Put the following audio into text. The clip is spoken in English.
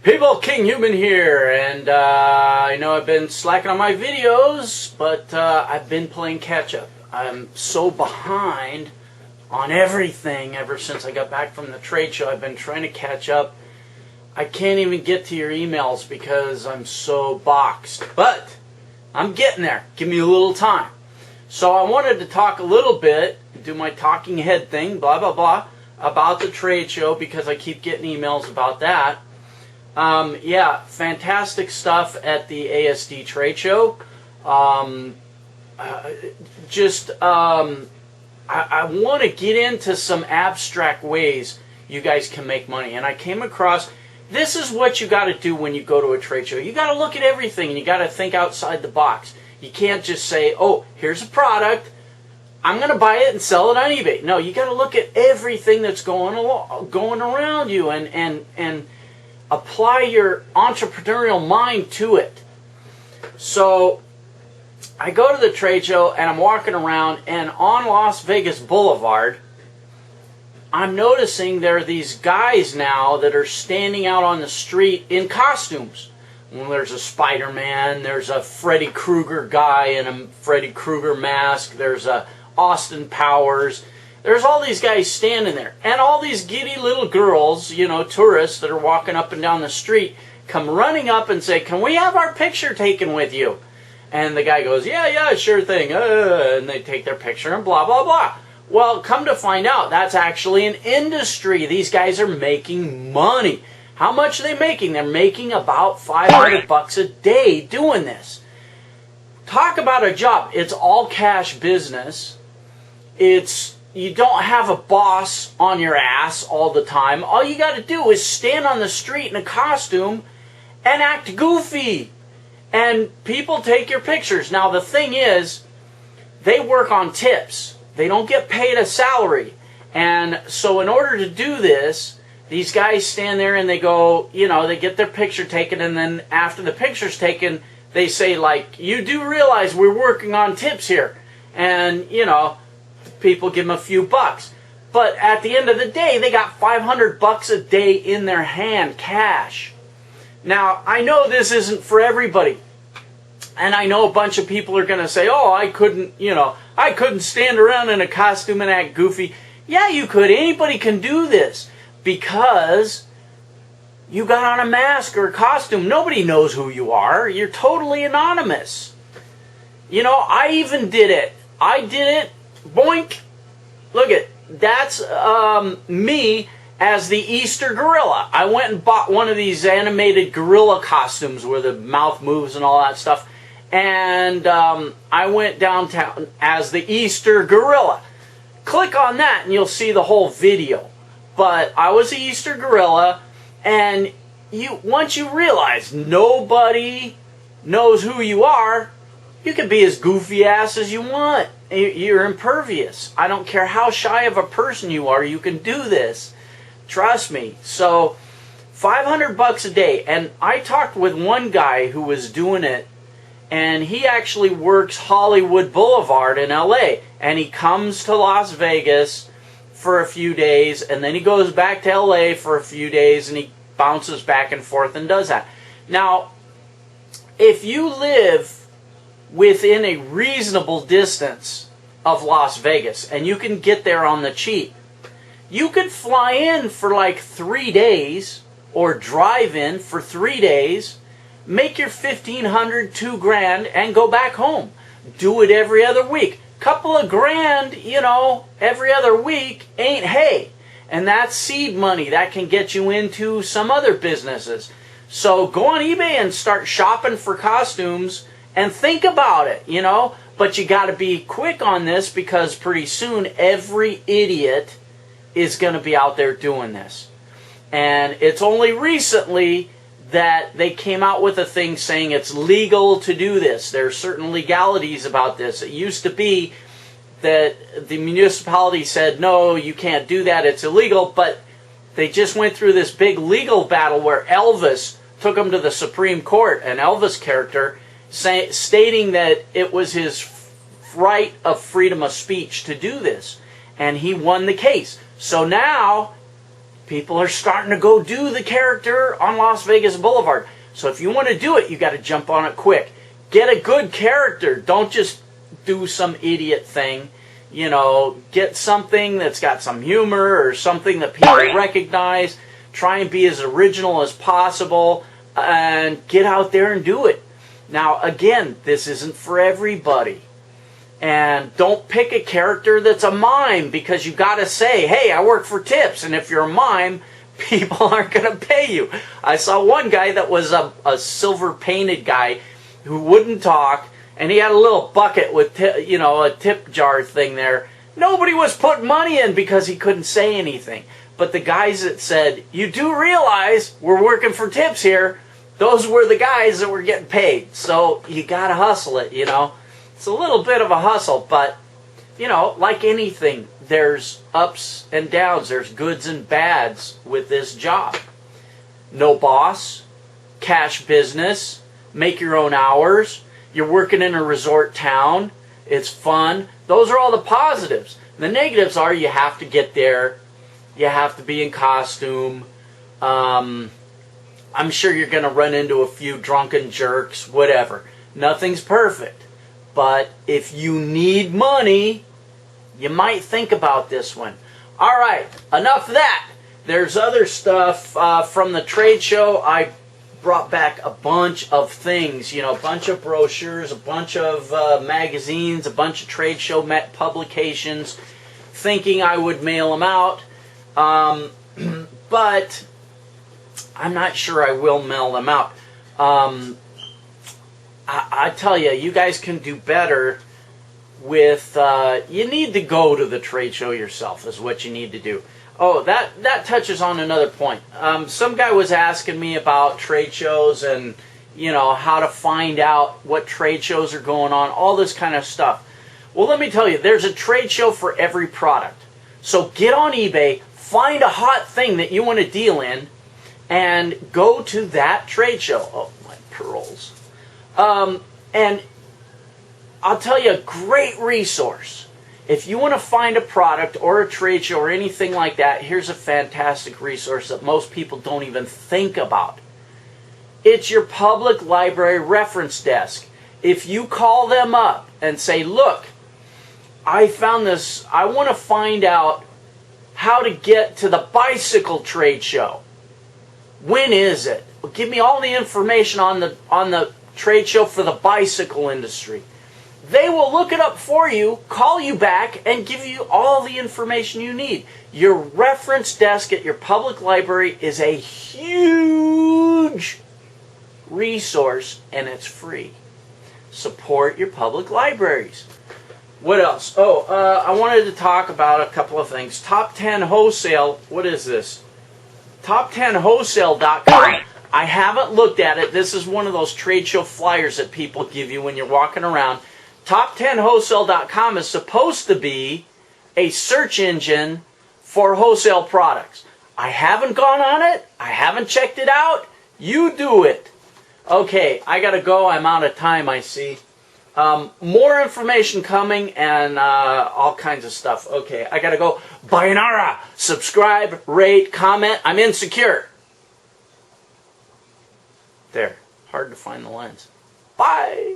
People, Kinghuman here, and I know I've been slacking on my videos, but I've been playing catch-up. I'm so behind on everything ever since I got back from the trade show. I've been trying to catch up. I can't even get to your emails because I'm so boxed, but I'm getting there. Give me a little time. So I wanted to talk a little bit, do my talking head thing, blah, blah, blah, about the trade show because I keep getting emails about that. Yeah, fantastic stuff at the ASD trade show. I want to get into some abstract ways you guys can make money. And I came across, this is what you got to do when you go to a trade show. You got to look at everything and you got to think outside the box. You can't just say, oh, here's a product, I'm going to buy it and sell it on eBay. No, you got to look at everything that's going around you and apply your entrepreneurial mind to it. So I go to the trade show and I'm walking around, and on Las Vegas Boulevard I'm noticing there are these guys now that are standing out on the street in costumes. Well, there's a Spider-Man, there's a Freddy Krueger guy in a Freddy Krueger mask, there's a Austin Powers. There's all these guys standing there. And all these giddy little girls, you know, tourists that are walking up and down the street, come running up and say, can we have our picture taken with you? And the guy goes, yeah, sure thing. And they take their picture and blah, blah, blah. Well, come to find out, that's actually an industry. These guys are making money. How much are they making? They're making about $500 a day doing this. Talk about a job. It's all cash business. You don't have a boss on your ass all the time. All you got to do is stand on the street in a costume and act goofy. And people take your pictures. Now, the thing is, they work on tips. They don't get paid a salary. And so in order to do this, these guys stand there and they go, you know, they get their picture taken, and then after the picture's taken, they say, like, you do realize we're working on tips here. And, you know, people give them a few bucks. But at the end of the day, they got $500 a day in their hand, cash. Now, I know this isn't for everybody. And I know a bunch of people are going to say, oh, I couldn't stand around in a costume and act goofy. Yeah, you could. Anybody can do this because you got on a mask or a costume. Nobody knows who you are. You're totally anonymous. You know, I even did it. I did it. Boink. Look at, that's me as the Easter gorilla. I went and bought one of these animated gorilla costumes where the mouth moves and all that stuff. And I went downtown as the Easter gorilla. Click on that and you'll see the whole video. But I was the Easter gorilla, and once you realize nobody knows who you are, you can be as goofy ass as you want. You're impervious. I don't care how shy of a person you are, you can do this. Trust me. So, $500 a day. And I talked with one guy who was doing it, and he actually works Hollywood Boulevard in LA. And he comes to Las Vegas for a few days, and then he goes back to LA for a few days, and he bounces back and forth and does that. Now, if you live within a reasonable distance of Las Vegas, and you can get there on the cheap, you could fly in for like 3 days, or drive in for 3 days, make your $1,500, $2,000, and go back home. Do it every other week. Couple of grand, you know, every other week ain't hay. And that's seed money. That can get you into some other businesses. So go on eBay and start shopping for costumes and think about it, you know. But you got to be quick on this because pretty soon every idiot is going to be out there doing this. And it's only recently that they came out with a thing saying it's legal to do this. There are certain legalities about this. It used to be that the municipality said, no, you can't do that, it's illegal, but they just went through this big legal battle where Elvis took them to the Supreme Court, an Elvis character, stating that it was his right of freedom of speech to do this. And he won the case. So now People are starting to go do the character on Las Vegas Boulevard. So if you want to do it, you got to jump on it quick. Get a good character. Don't just do some idiot thing. You know, get something that's got some humor or something that people recognize. Try and be as original as possible and get out there and do it. Now, again, this isn't for everybody. And don't pick a character that's a mime, because you got to say, hey, I work for tips. And if you're a mime, people aren't going to pay you. I saw one guy that was a silver painted guy who wouldn't talk, and he had a little bucket with a tip jar thing there. Nobody was putting money in because he couldn't say anything. But the guys that said, you do realize we're working for tips here, those were the guys that were getting paid. So you got to hustle it, you know. It's a little bit of a hustle, but, you know, like anything, there's ups and downs. There's goods and bads with this job. No boss, cash business, make your own hours. You're working in a resort town. It's fun. Those are all the positives. The negatives are you have to get there. You have to be in costume. I'm sure you're going to run into a few drunken jerks, whatever. Nothing's perfect. But if you need money, you might think about this one. All right, enough of that. There's other stuff from the trade show. I brought back a bunch of things, you know, a bunch of brochures, a bunch of magazines, a bunch of trade show publications, thinking I would mail them out. But I'm not sure I will mail them out. I tell you, you guys can do better with, you need to go to the trade show yourself is what you need to do. Oh, that touches on another point. Some guy was asking me about trade shows and, you know, how to find out what trade shows are going on, all this kind of stuff. Well, let me tell you, there's a trade show for every product. So get on eBay, find a hot thing that you want to deal in, and go to that trade show. Oh, my pearls. And I'll tell you a great resource. If you want to find a product or a trade show or anything like that, here's a fantastic resource that most people don't even think about. It's your public library reference desk. If you call them up and say, look, I found this, I want to find out how to get to the bicycle trade show. When is it? Well, give me all the information on the trade show for the bicycle industry. They will look it up for you, call you back, and give you all the information you need. Your reference desk at your public library is a huge resource, and it's free. Support your public libraries. What else? Oh, I wanted to talk about a couple of things. Top 10 Wholesale. What is this? Top10wholesale.com. I haven't looked at it. This is one of those trade show flyers that people give you when you're walking around. Top10wholesale.com is supposed to be a search engine for wholesale products. I haven't gone on it. I haven't checked it out. You do it. Okay, I gotta go. I'm out of time, I see. More information coming and all kinds of stuff. Okay, I gotta go. Bayonara! Subscribe, rate, comment. I'm insecure. There. Hard to find the lens. Bye!